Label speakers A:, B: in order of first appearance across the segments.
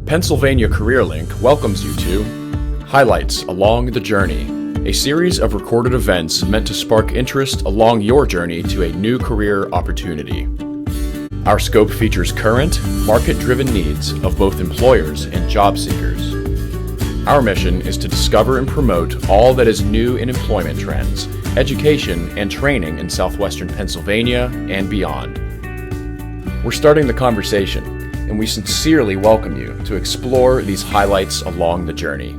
A: Pennsylvania CareerLink welcomes you to Highlights Along the Journey, a series of recorded events meant to spark interest along your journey to a new career opportunity. Our scope features current, market-driven needs of both employers and job seekers. Our mission is to discover and promote all that is new in employment trends, education, and training in southwestern Pennsylvania and beyond. We're starting the conversation, and we sincerely welcome you to explore these highlights along the journey.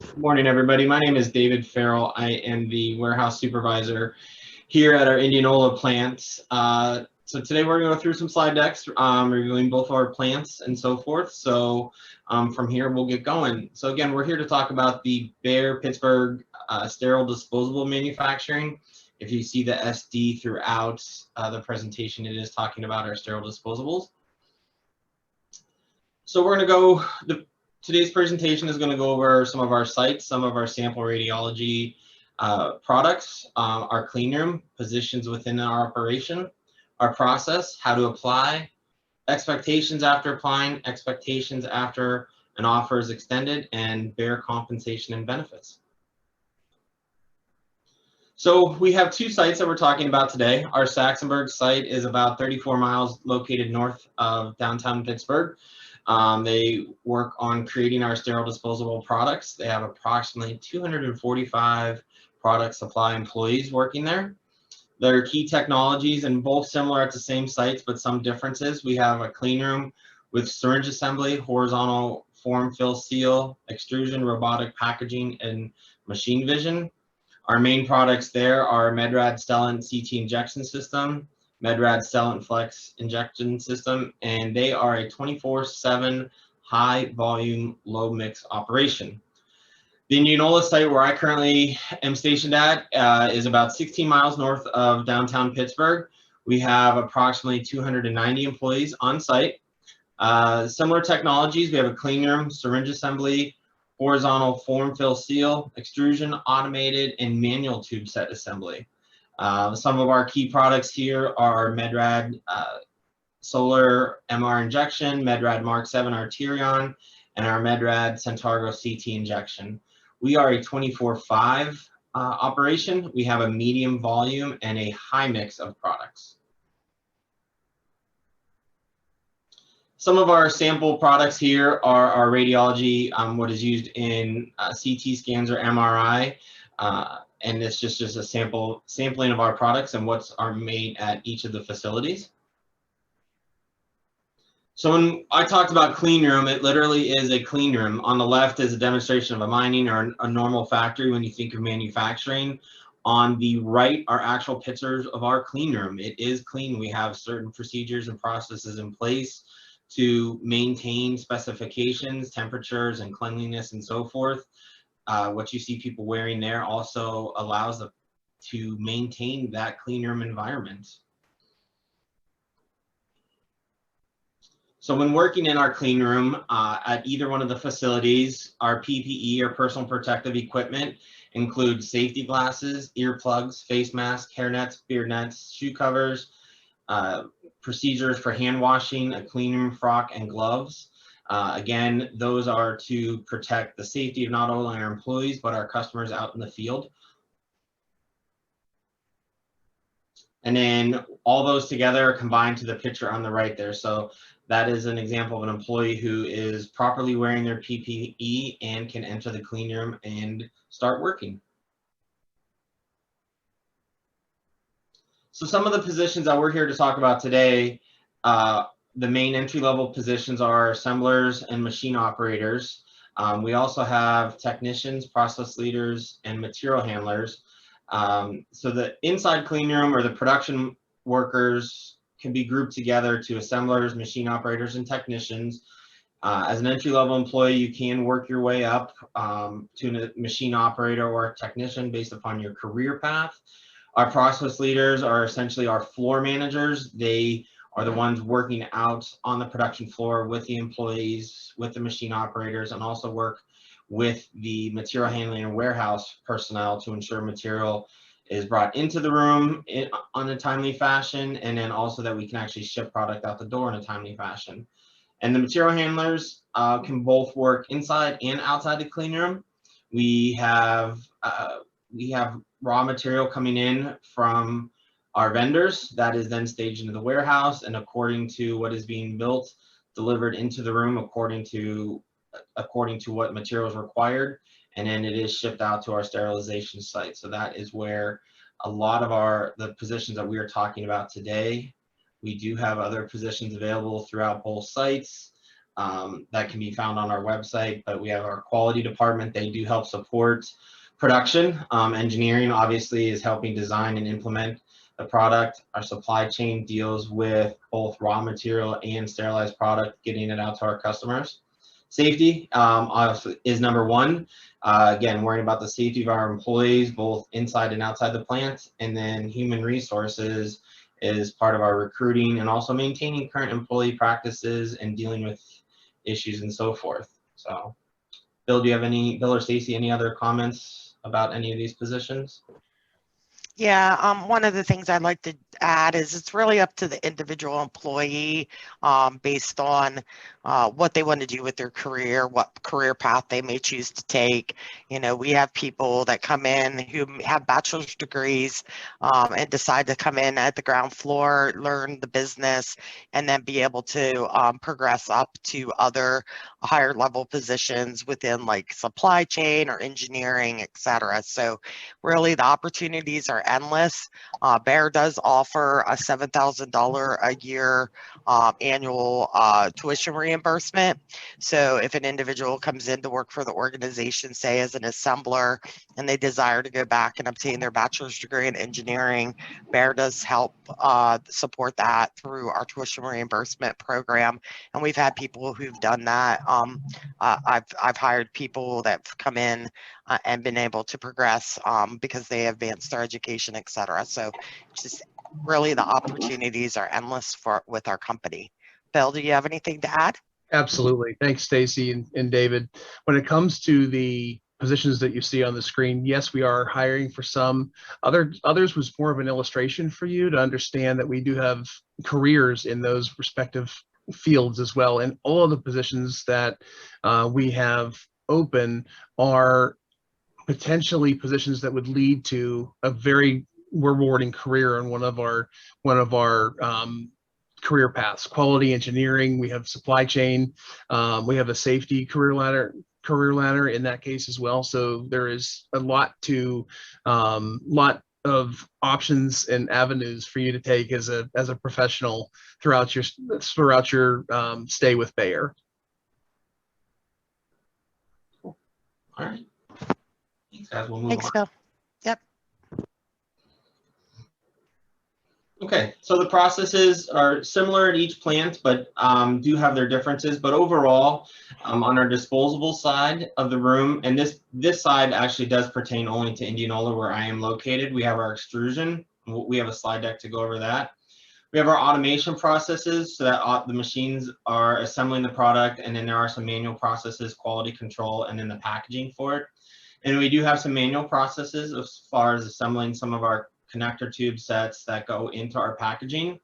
B: Good morning, everybody. My name is David Farrell. I am the warehouse supervisor here at our Indianola plant. So today we're going to go through some slide decks, reviewing both our plants and so forth. So from here, we'll get going. So again, we're here to talk about the Pittsburgh sterile disposable manufacturing. If you see the SD throughout the presentation, it is talking about our sterile disposables. So we're going to go, today's presentation is going to go over some of our sites, some of our sample radiology products, our clean room, positions within our operation, our process, how to apply, expectations after applying, expectations after an offer is extended, and bare compensation and benefits. So we have two sites that we're talking about today. Our Saxonburg site is about 34 miles located north of downtown Pittsburgh. They work on creating our sterile disposable products. They have approximately 245 product supply employees working there. Their key technologies, and both similar at the same sites, but some differences. We have a clean room with syringe assembly, horizontal form, fill, seal, extrusion, robotic packaging, and machine vision. Our main products there are MedRad Stellent CT injection system, MedRad Stellent Flex injection system, and they are a 24/7 high volume, low mix operation. The Indianola site where I currently am stationed at is about 16 miles north of downtown Pittsburgh. We have approximately 290 employees on site. Similar technologies, we have a clean room, syringe assembly, horizontal form, fill, seal, extrusion, automated, and manual tube set assembly. Some of our key products here are MedRad Solar MR injection, MedRad Mark 7 Arterion, and our MedRad Centauro CT injection. We are a 24/5 operation. We have a medium volume and a high mix of products. Some of our sample products here are our radiology, what is used in CT scans or MRI. And it's just a sampling of our products and what's are made at each of the facilities. So when I talked about clean room, it literally is a clean room. On the left is a demonstration of a mining or a normal factory when you think of manufacturing. On the right are actual pictures of our clean room. It is clean. We have certain procedures and processes in place to maintain specifications, temperatures, and cleanliness and so forth. What you see people wearing there also allows them to maintain that clean room environment. So when working in our clean room at either one of the facilities, our PPE or personal protective equipment includes safety glasses, earplugs, face masks, hair nets, beard nets, shoe covers, procedures for hand washing, a clean room frock, and gloves. Again, those are to protect the safety of not only our employees, but our customers out in the field. And then all those together are combined to the picture on the right there. So that is an example of an employee who is properly wearing their PPE and can enter the clean room and start working. So some of the positions that we're here to talk about today, the main entry-level positions are assemblers and machine operators. We also have technicians, process leaders, and material handlers. So the inside clean room or the production workers can be grouped together to assemblers, machine operators, and technicians. As an entry-level employee, you can work your way up to a machine operator or a technician based upon your career path. Our process leaders are essentially our floor managers. They are the ones working out on the production floor with the employees, with the machine operators, and also work with the material handling and warehouse personnel to ensure material is brought into the room on a timely fashion, and then also that we can actually ship product out the door in a timely fashion. And the material handlers can both work inside and outside the clean room. We have raw material coming in from our vendors that is then staged into the warehouse, and according to what is being built, delivered into the room according to what material is required, and then it is shipped out to our sterilization site. So that is where a lot of the positions that we are talking about today. We do have other positions available throughout both sites that can be found on our website, but we have our quality department. They do help support production. Engineering obviously is helping design and implement the product. Our supply chain deals with both raw material and sterilized product, getting it out to our customers. Safety is number one. Again, worrying about the safety of our employees, both inside and outside the plant. And then human resources is part of our recruiting and also maintaining current employee practices and dealing with issues and so forth. So, Bill, Bill or Stacy, any other comments about any of these positions?
C: Yeah, one of the things I'd like to add is it's really up to the individual employee based on what they want to do with their career, what career path they may choose to take. You know, we have people that come in who have bachelor's degrees and decide to come in at the ground floor, learn the business, and then be able to progress up to other higher level positions within like supply chain or engineering, et cetera. So really the opportunities are endless. Bayer does offer a $7,000 a year annual tuition reimbursement. So if an individual comes in to work for the organization, say as an assembler, and they desire to go back and obtain their bachelor's degree in engineering, Bayer does help support that through our tuition reimbursement program. And we've had people who've done that. I've hired people that have come in and been able to progress because they advanced their education, et cetera. So just really the opportunities are endless with our company. Bill, do you have anything to add?
D: Absolutely. Thanks, Stacy and David. When it comes to the positions that you see on the screen, yes, we are hiring for some. Others was more of an illustration for you to understand that we do have careers in those respective fields as well. And all of the positions that we have open are potentially positions that would lead to a very rewarding career in one of our career paths. Quality engineering, we have supply chain, we have a safety career ladder in that case as well. So there is a lot of options and avenues for you to take as a professional throughout your stay with Bayer.
B: Cool. All right. Thanks, guys. We'll move
C: Thanks,
B: on.
C: Bill. Yep.
B: Okay, so the processes are similar at each plant, but do have their differences. But overall, on our disposable side of the room, and this side actually does pertain only to Indianola, where I am located. We have our extrusion. We have a slide deck to go over that. We have our automation processes, so that the machines are assembling the product, and then there are some manual processes, quality control, and then the packaging for it. And we do have some manual processes as far as assembling some of our connector tube sets that go into our packaging.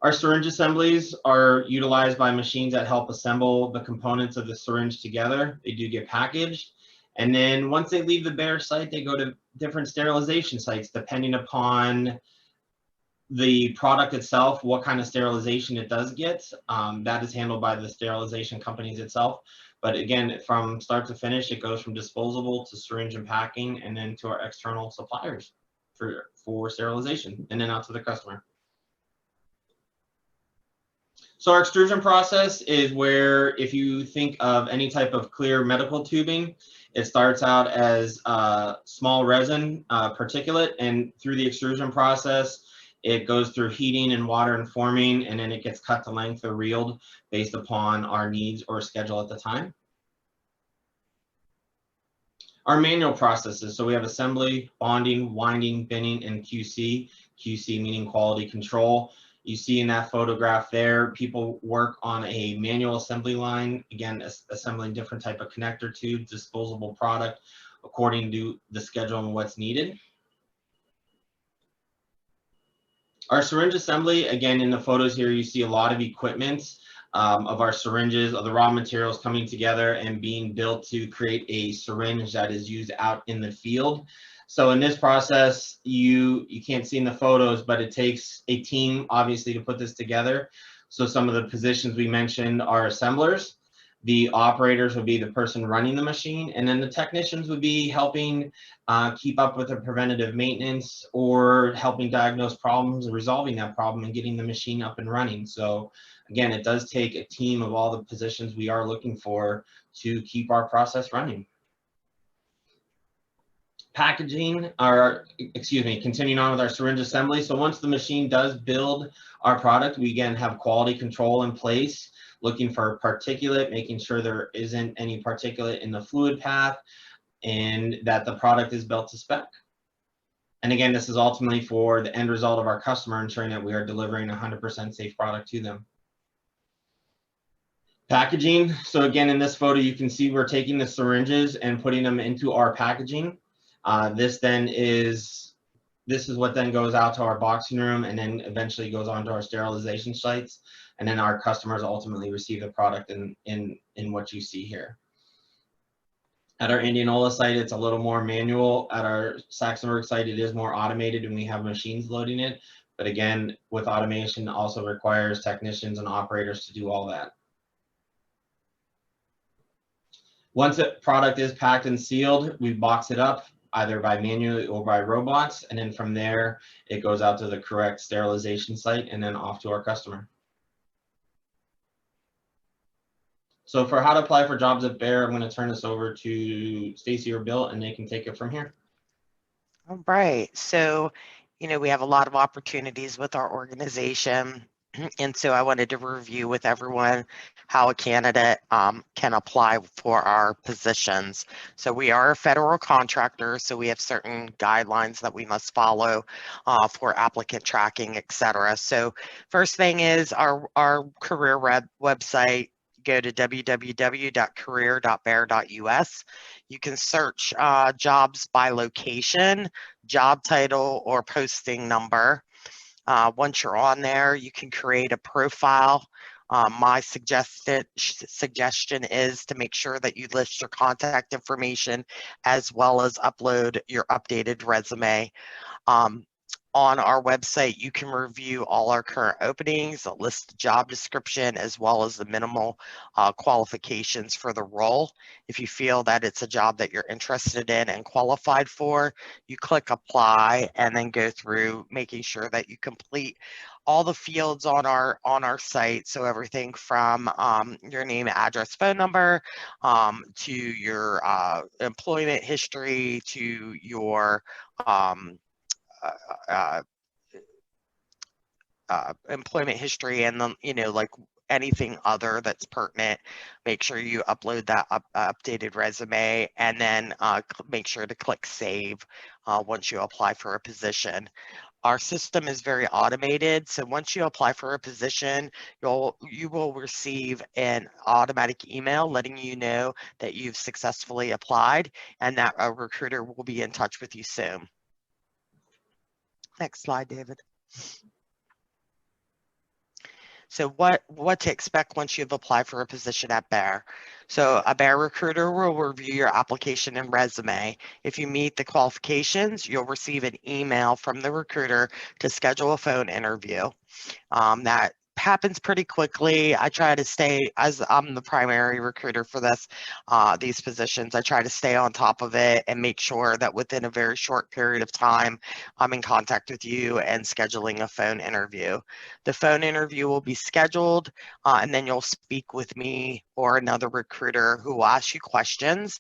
B: Our syringe assemblies are utilized by machines that help assemble the components of the syringe together. They do get packaged. And then once they leave the Bayer site, they go to different sterilization sites, depending upon the product itself, what kind of sterilization it does get. That is handled by the sterilization companies itself. But again, from start to finish, it goes from disposable to syringe and packing, and then to our external suppliers for sterilization, and then out to the customer. So our extrusion process is where, if you think of any type of clear medical tubing, it starts out as small resin particulate, and through the extrusion process, it goes through heating and water and forming, and then it gets cut to length or reeled based upon our needs or schedule at the time. Our manual processes, so we have assembly, bonding, winding, binning, and QC. QC meaning quality control. You see in that photograph there, people work on a manual assembly line, again, assembling different type of connector tubes, disposable product, according to the schedule and what's needed. Our syringe assembly, again, in the photos here, you see a lot of equipment of our syringes, of the raw materials coming together and being built to create a syringe that is used out in the field. So in this process, you can't see in the photos, but it takes a team, obviously, to put this together. So some of the positions we mentioned are assemblers. The operators would be the person running the machine, and then the technicians would be helping keep up with the preventative maintenance or helping diagnose problems and resolving that problem and getting the machine up and running. So again, it does take a team of all the positions we are looking for to keep our process running. Packaging, continuing on with our syringe assembly. So once the machine does build our product, we again have quality control in place, looking for particulate, making sure there isn't any particulate in the fluid path, and that the product is built to spec. And again, this is ultimately for the end result of our customer, ensuring that we are delivering 100% safe product to them. Packaging. So again, in this photo, you can see we're taking the syringes and putting them into our packaging. This is what then goes out to our boxing room and then eventually goes on to our sterilization sites. And then our customers ultimately receive the product in what you see here. At our Indianola site, it's a little more manual. At our Saxonburg site, it is more automated and we have machines loading it. But again, with automation also requires technicians and operators to do all that. Once a product is packed and sealed, we box it up either by manually or by robots. And then from there, it goes out to the correct sterilization site and then off to our customer. So for how to apply for jobs at Bayer, I'm going to turn this over to Stacy or Bill, and they can take it from here.
C: All right. So, we have a lot of opportunities with our organization. And so I wanted to review with everyone how a candidate can apply for our positions. So we are a federal contractor, so we have certain guidelines that we must follow for applicant tracking, et cetera. So first thing is our career website. Go to www.career.bayer.us. You can search jobs by location, job title, or posting number. Once you're on there, you can create a profile. My suggestion is to make sure that you list your contact information as well as upload your updated resume. On our website, you can review all our current openings, list the job description, as well as the minimal qualifications for the role. If you feel that it's a job that you're interested in and qualified for, you click apply and then go through making sure that you complete all the fields on our site. So everything from your name, address, phone number, to your employment history, to your employment history, and then like anything other that's pertinent. Make sure you upload that updated resume, and then make sure to click save once you apply for a position. Our system is very automated, so once you apply for a position, you will receive an automatic email letting you know that you've successfully applied and that a recruiter will be in touch with you soon. Next slide, David. So what to expect once you've applied for a position at Bayer. So a Bayer recruiter will review your application and resume. If you meet the qualifications, you'll receive an email from the recruiter to schedule a phone interview. That happens pretty quickly. I try to stay, as I'm the primary recruiter for these positions, I try to stay on top of it and make sure that within a very short period of time, I'm in contact with you and scheduling a phone interview. The phone interview will be scheduled, and then you'll speak with me or another recruiter who will ask you questions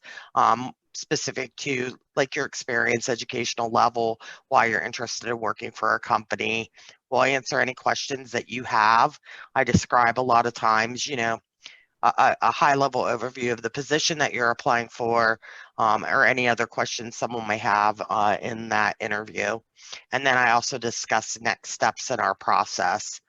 C: specific to like your experience, educational level, why you're interested in working for a company. We'll answer any questions that you have. I describe a lot of times, a high-level overview of the position that you're applying for, or any other questions someone may have in that interview. And then I also discuss next steps in our process.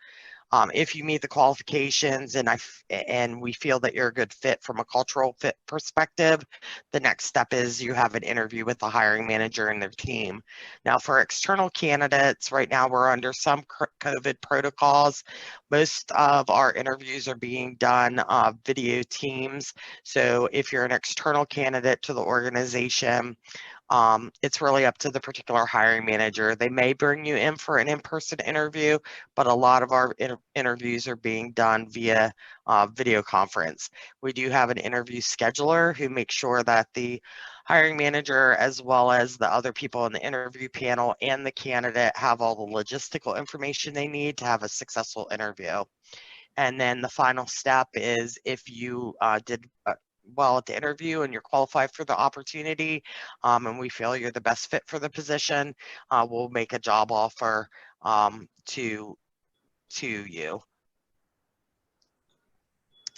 C: If you meet the qualifications and we feel that you're a good fit from a cultural fit perspective, the next step is you have an interview with the hiring manager and their team. Now, for external candidates, right now we're under some COVID protocols. Most of our interviews are being done video Teams. So if you're an external candidate to the organization, it's really up to the particular hiring manager. They may bring you in for an in-person interview, but a lot of our interviews are being done via video conference. We do have an interview scheduler who makes sure that the hiring manager, as well as the other people in the interview panel and the candidate, have all the logistical information they need to have a successful interview. And then the final step is if you did well at the interview and you're qualified for the opportunity, and we feel you're the best fit for the position, we'll make a job offer to you.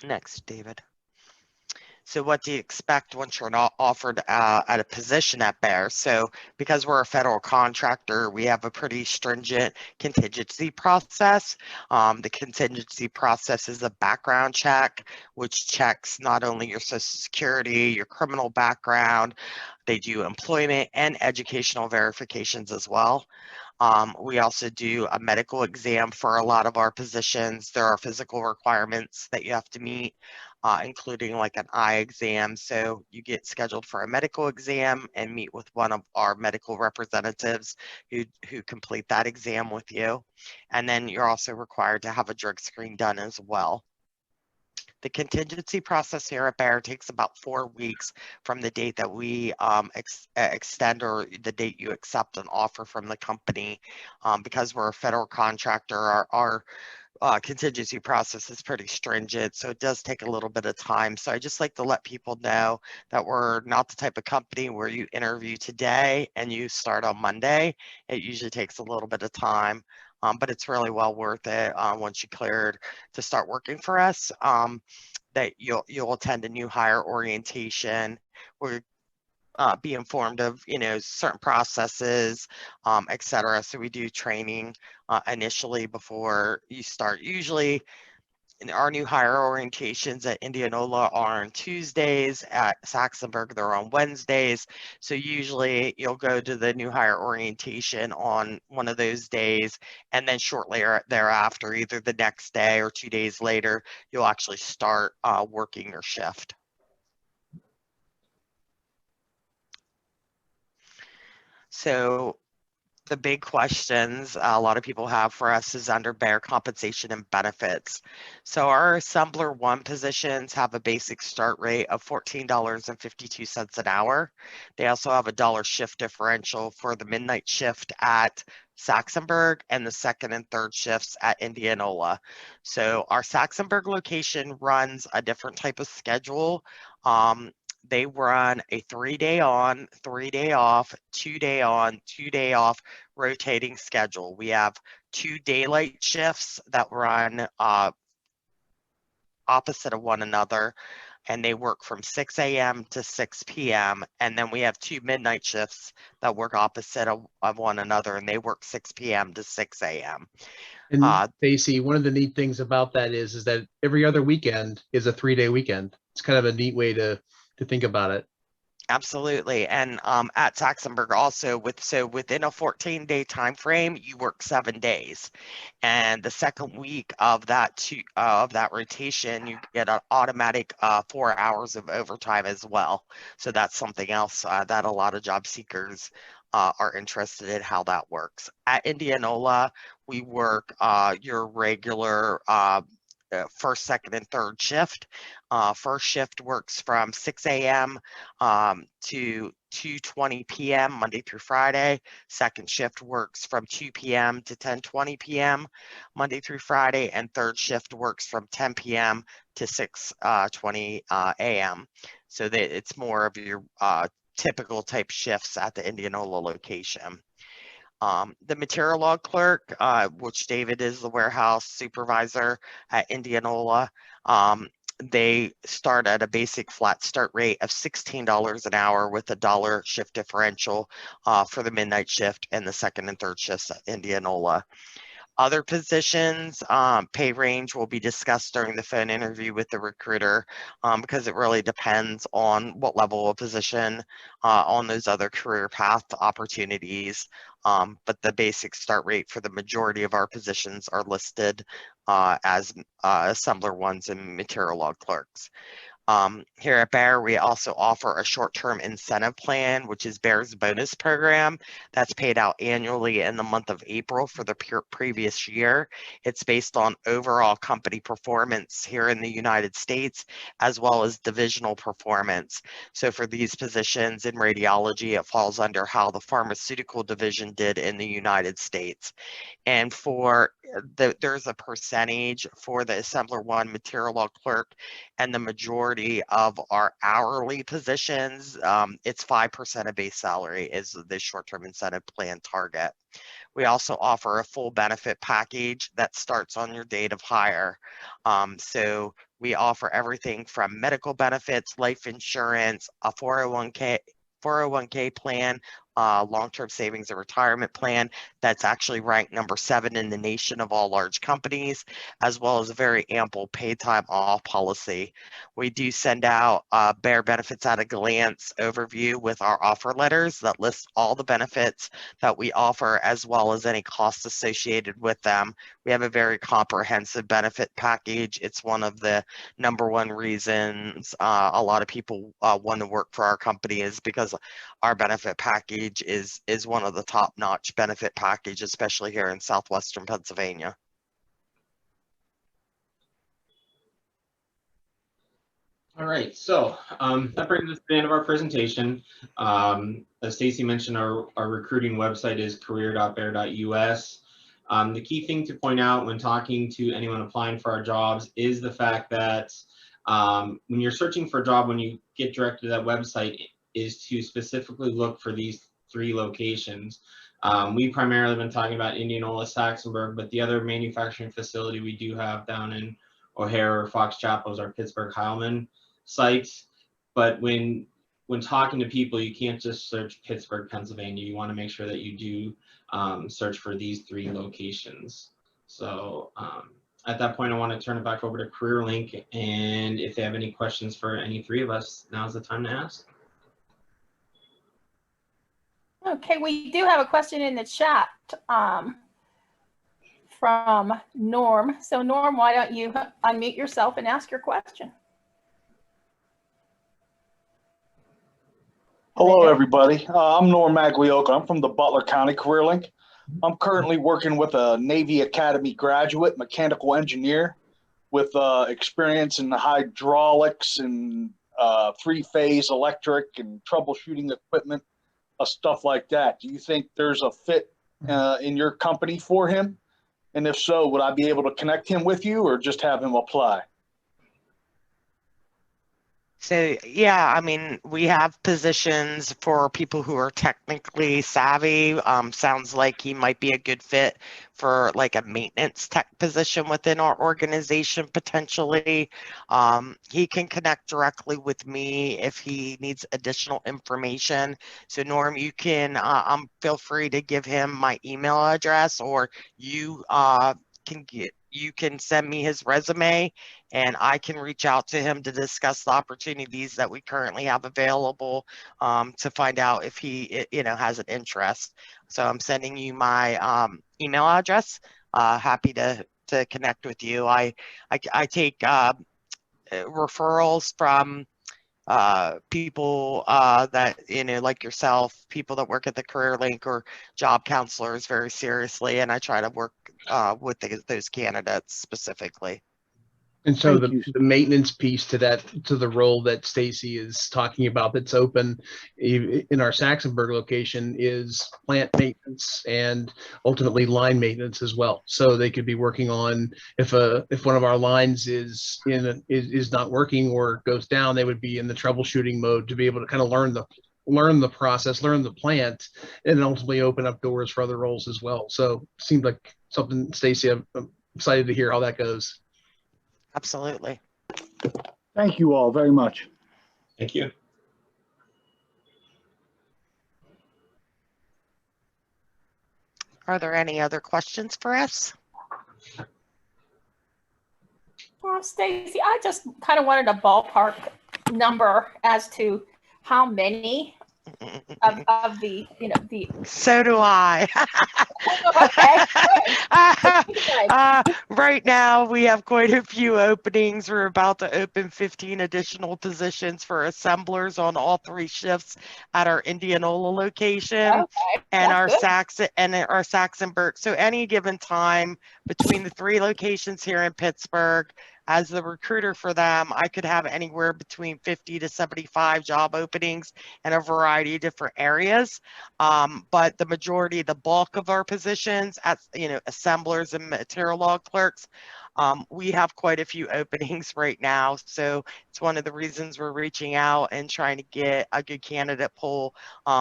C: Next, David. So what do you expect once you're not offered at a position at Bear? So because we're a federal contractor, we have a pretty stringent contingency process. The contingency process is a background check, which checks not only your Social Security, your criminal background, they do employment and educational verifications as well. We also do a medical exam for a lot of our positions. There are physical requirements that you have to meet, including like an eye exam. So you get scheduled for a medical exam and meet with one of our medical representatives who complete that exam with you. And then you're also required to have a drug screen done as well. The contingency process here at Bayer takes about 4 weeks from the date that we extend or the date you accept an offer from the company. Because we're a federal contractor, our contingency process is pretty stringent, so it does take a little bit of time. So I just like to let people know that we're not the type of company where you interview today and you start on Monday. It usually takes a little bit of time. But it's really well worth it once you cleared to start working for us. That you'll attend a new hire orientation or be informed of certain processes, etc. So we do training initially before you start. Usually, our new hire orientations at Indianola are on Tuesdays. At Saxonburg, they're on Wednesdays. So usually you'll go to the new hire orientation on one of those days, and then shortly thereafter, either the next day or 2 days later, you'll actually start working your shift. So the big questions a lot of people have for us is under Bayer compensation and benefits. So our Assembler 1 positions have a basic start rate of $14.52 an hour. They also have a $1 shift differential for the midnight shift at Saxonburg and the second and third shifts at Indianola. So our Saxonburg location runs a different type of schedule. They run a 3-day on, 3-day off, 2-day on, 2-day off rotating schedule. We have 2 daylight shifts that run opposite of one another, and they work from 6 a.m. to 6 p.m. And then we have 2 midnight shifts that work opposite of one another, and they work 6 p.m. to 6 a.m.
D: And Stacy, one of the neat things about that is that every other weekend is a 3-day weekend. It's kind of a neat way to think about it.
C: Absolutely. And at Saxonburg also, within a 14-day time frame, you work 7 days. And the second week of that rotation, you get an automatic 4 hours of overtime as well. So that's something else that a lot of job seekers are interested in how that works. At Indianola, we work your regular first, second, and third shift. First shift works from 6 a.m. To 2:20 p.m. Monday through Friday. Second shift works from 2 p.m. to 10:20 p.m. Monday through Friday. And third shift works from 10 p.m. to 6:20 a.m. So that it's more of your typical type shifts at the Indianola location. The material log clerk, which David is the warehouse supervisor at Indianola, they start at a basic flat start rate of $16 an hour with a $1 shift differential for the midnight shift and the second and third shifts at Indianola. Other positions, pay range will be discussed during the phone interview with the recruiter, because it really depends on what level of position on those other career path opportunities. But the basic start rate for the majority of our positions are listed as assembler ones and material log clerks. Here at Bear, we also offer a short-term incentive plan, which is Bear's bonus program that's paid out annually in the month of April for the previous year. It's based on overall company performance here in the United States, as well as divisional performance. So for these positions in radiology, it falls under how the pharmaceutical division did in the United States. And for there's a percentage for the assembler one, material log clerk, and the majority of our hourly positions, it's 5% of base salary is the short-term incentive plan target. We also offer a full benefit package that starts on your date of hire. So we offer everything from medical benefits, life insurance, a 401k plan, long-term savings and retirement plan that's actually ranked number 7 in the nation of all large companies, as well as a very ample paid time off policy. We do send out Bear Benefits at a Glance overview with our offer letters that lists all the benefits that we offer, as well as any costs associated with them. We have a very comprehensive benefit package. It's one of the #1 reasons a lot of people want to work for our company, is because our benefit package is one of the top-notch benefit packages, especially here in southwestern Pennsylvania.
B: All right, so that brings us to the end of our presentation. As Stacy mentioned, our recruiting website is career.bear.us. The key thing to point out when talking to anyone applying for our jobs is the fact that when you're searching for a job, when you get directed to that website, is to specifically look for these 3 locations. We primarily been talking about Indianola, Saxonburg, but the other manufacturing facility we do have down in O'Hara or Fox Chapel is our Pittsburgh Heilman sites. But when talking to people, you can't just search Pittsburgh, Pennsylvania. You want to make sure that you do search for these 3 locations. So at that point, I want to turn it back over to CareerLink, and if they have any questions for any 3 of us, now's the time to ask.
E: Okay, we do have a question in the chat from Norm. So Norm, why don't you unmute yourself and ask your question?
F: Hello, everybody. I'm Norm Maglioka. I'm from the Butler County CareerLink. I'm currently working with a Navy Academy graduate, mechanical engineer, with experience in the hydraulics and 3-phase electric and troubleshooting equipment, stuff like that. Do you think there's a fit in your company for him? And if so, would I be able to connect him with you or just have him apply?
C: So yeah, I mean, we have positions for people who are technically savvy. Sounds like he might be a good fit for like a maintenance tech position within our organization potentially. He can connect directly with me if he needs additional information. So Norm, you can feel free to give him my email address, or you can send me his resume and I can reach out to him to discuss the opportunities that we currently have available, to find out if he, has an interest. So I'm sending you my email address. Happy to connect with you. I take referrals from people that, like yourself, people that work at the CareerLink or job counselors very seriously, and I try to work with those candidates specifically.
D: And so the maintenance piece to the role that Stacy is talking about that's open in our Saxonburg location is plant maintenance and ultimately line maintenance as well. So they could be working on, if one of our lines is not working or goes down, they would be in the troubleshooting mode to be able to kind of learn the process, learn the plant, and ultimately open up doors for other roles as well. So it seemed like something, Stacy, I'm excited to hear how that goes.
C: Absolutely.
F: Thank you all very much.
B: Thank you.
C: Are there any other questions for us?
E: Stacy, I just kind of wanted a ballpark number as to how many of the, the.
C: So do I.
E: Okay, good.
C: Right now, we have quite a few openings. We're about to open 15 additional positions for assemblers on all 3 shifts at our Indianola location
E: Okay,
C: and
E: that's
C: our Saxonburg. So any given time between the 3 locations here in Pittsburgh, as the recruiter for them, I could have anywhere between 50 to 75 job openings in a variety of different areas. But the majority, the bulk of our positions as assemblers and material log clerks, we have quite a few openings right now. So it's one of the reasons we're reaching out and trying to get a good candidate pool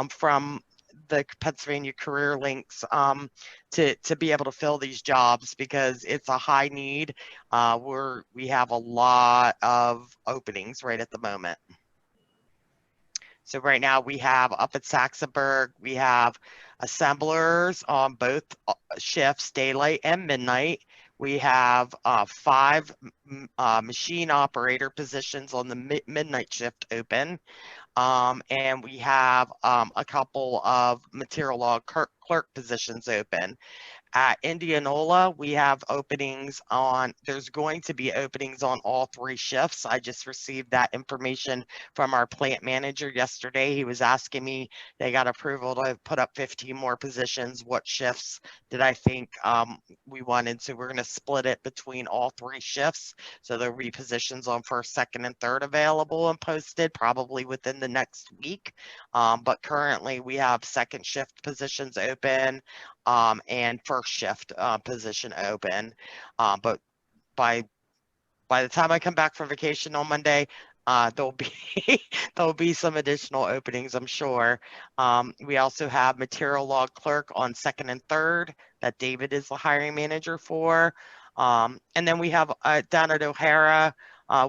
C: from the Pennsylvania CareerLinks to be able to fill these jobs, because it's a high need. We have a lot of openings right at the moment. So right now we have up at Saxonburg, we have assemblers on both shifts, daylight and midnight. We have 5 machine operator positions on the midnight shift open. And we have a couple of material log clerk positions open. At Indianola, we have openings there's going to be openings on all 3 shifts. I just received that information from our plant manager yesterday. He was asking me, they got approval to put up 15 more positions. What shifts did I think we wanted? So we're going to split it between all 3 shifts. So there'll be positions on first, second, and third available and posted probably within the next week. But currently we have second shift positions open and first shift position open. But by the time I come back from vacation on Monday, there'll be some additional openings, I'm sure. We also have material log clerk on second and third that David is the hiring manager for. And then we have down at O'Hara,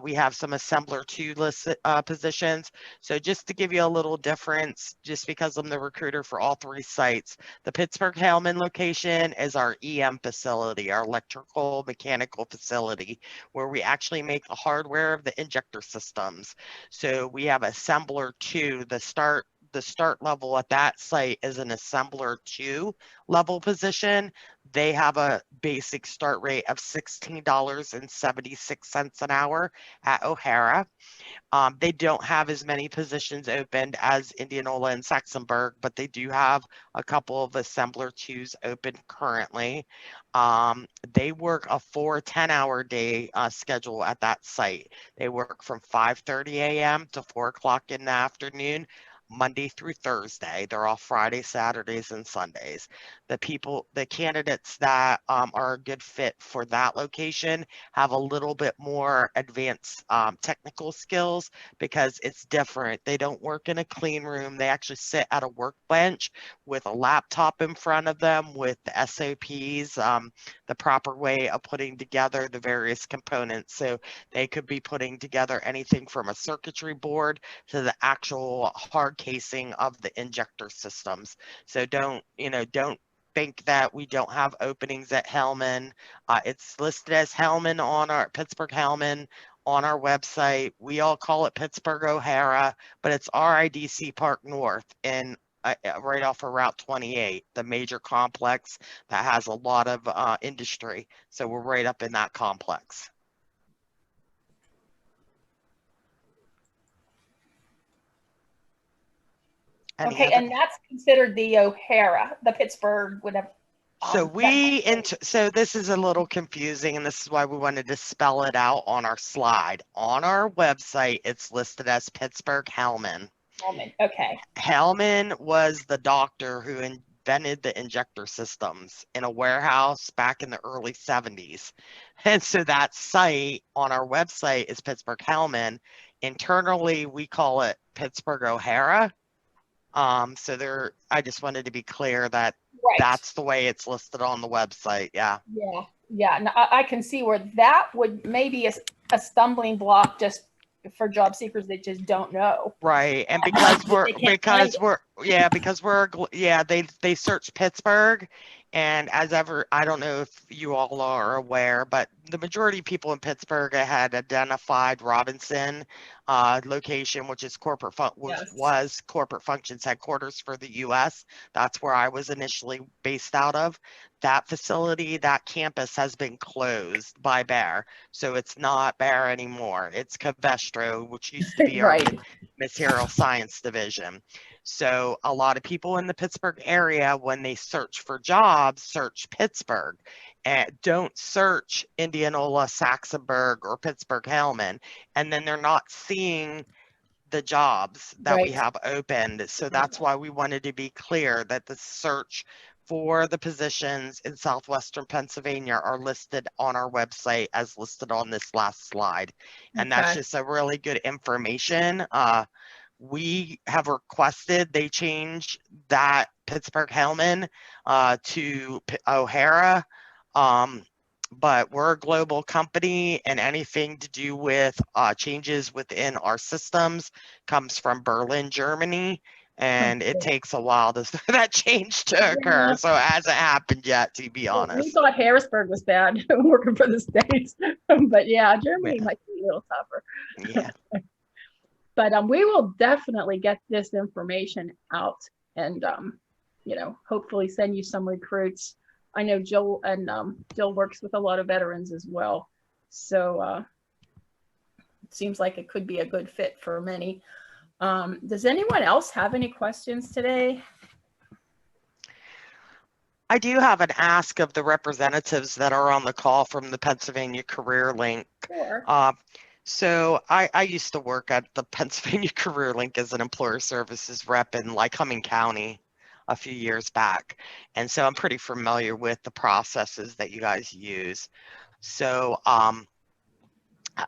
C: we have some assembler 2 listed positions. So just to give you a little difference, just because I'm the recruiter for all 3 sites, the Pittsburgh Hellman location is our EM facility, our electrical mechanical facility, where we actually make the hardware of the injector systems. So we have assembler 2, the start level at that site is an assembler 2 level position. They have a basic start rate of $16.76 an hour at O'Hara. They don't have as many positions opened as Indianola and Saxonburg, but they do have a couple of assembler 2s open currently. They work a 4 10-hour day schedule at that site. They work from 5:30 a.m. to 4 o'clock in the afternoon, Monday through Thursday. They're off Friday, Saturdays, and Sundays. The candidates that are a good fit for that location have a little bit more advanced technical skills, because it's different. They don't work in a clean room. They actually sit at a workbench with a laptop in front of them with the SOPs, the proper way of putting together the various components. So they could be putting together anything from a circuitry board to the actual hard casing of the injector systems. So don't think that we don't have openings at Hellman. It's listed as Hellman on our Pittsburgh Hellman on our website. We all call it Pittsburgh O'Hara, but it's RIDC Park North in right off of Route 28, the major complex that has a lot of industry. So we're right up in that complex.
E: Okay, and that's considered the O'Hara, the Pittsburgh, whatever.
C: So so this is a little confusing, and this is why we wanted to spell it out on our slide. On our website, it's listed as Pittsburgh Hellman.
E: Hellman, okay.
C: Hellman was the doctor who invented the injector systems in a warehouse back in the early 70s. And so that site on our website is Pittsburgh Hellman. Internally, we call it Pittsburgh O'Hara. So I just wanted to be clear that that's the way it's listed on the website. Yeah.
E: Now, I can see where that would maybe a stumbling block just for job seekers that just don't know.
C: Right. And because they search Pittsburgh And as ever, I don't know if you all are aware, but the majority of people in Pittsburgh had identified Robinson location, which is was corporate functions headquarters for the U.S. That's where I was initially based out of. That facility, that campus has been closed by Bayer. So it's not Bayer anymore. It's Covestro, which used to be our material science division. So a lot of people in the Pittsburgh area, when they search for jobs, search Pittsburgh and don't search Indianola, Saxonburg, or Pittsburgh-Hellman. And then they're not seeing the jobs that we have opened. So that's why we wanted to be clear that the search for the positions in southwestern Pennsylvania are listed on our website as listed on this last slide. And that's just a really good information. We have requested they change that Pittsburgh-Hellman to O'Hara, but we're a global company, and anything to do with changes within our systems comes from Berlin, Germany, and it takes a while for that change to occur. So it hasn't happened yet, to be honest.
E: We thought Harrisburg was bad working for the States, but yeah, Germany might be a little tougher.
C: Yeah.
E: But we will definitely get this information out and, hopefully send you some recruits. I know Jill works with a lot of veterans as well. So it seems like it could be a good fit for many. Does anyone else have any questions today?
C: I do have an ask of the representatives that are on the call from the Pennsylvania CareerLink.
E: Sure.
C: So I used to work at the Pennsylvania CareerLink as an employer services rep in Lycoming County a few years back. And so I'm pretty familiar with the processes that you guys use. So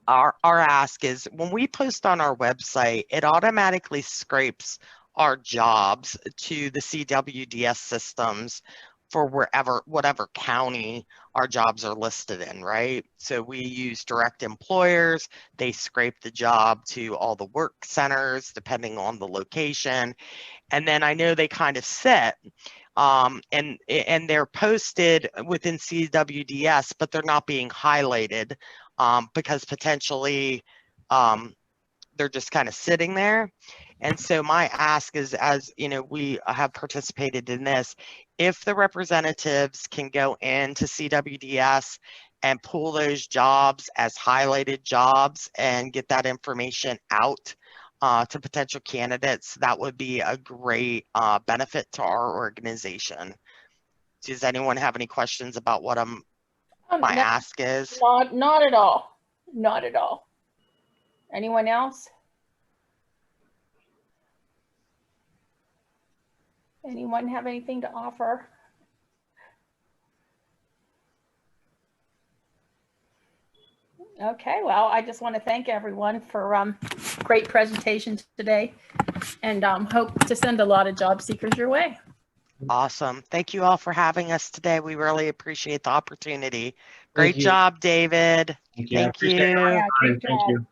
C: our ask is when we post on our website, it automatically scrapes our jobs to the CWDS systems for whatever county our jobs are listed in, right? So we use direct employers. They scrape the job to all the work centers, depending on the location. And then I know they kind of sit and they're posted within CWDS, but they're not being highlighted because potentially they're just kind of sitting there. And so my ask is, as you know, we have participated in this, if the representatives can go into CWDS and pull those jobs as highlighted jobs and get that information out to potential candidates, that would be a great benefit to our organization. Does anyone have any questions about what my ask is?
E: Not at all. Not at all. Anyone else? Anyone have anything to offer? Okay, well, I just want to thank everyone for great presentations today, and hope to send a lot of job seekers your way.
C: Awesome. Thank you all for having us today. We really appreciate the opportunity. Great job, David.
B: Thank you.
C: Thank you.
E: Yeah,
B: Thank you.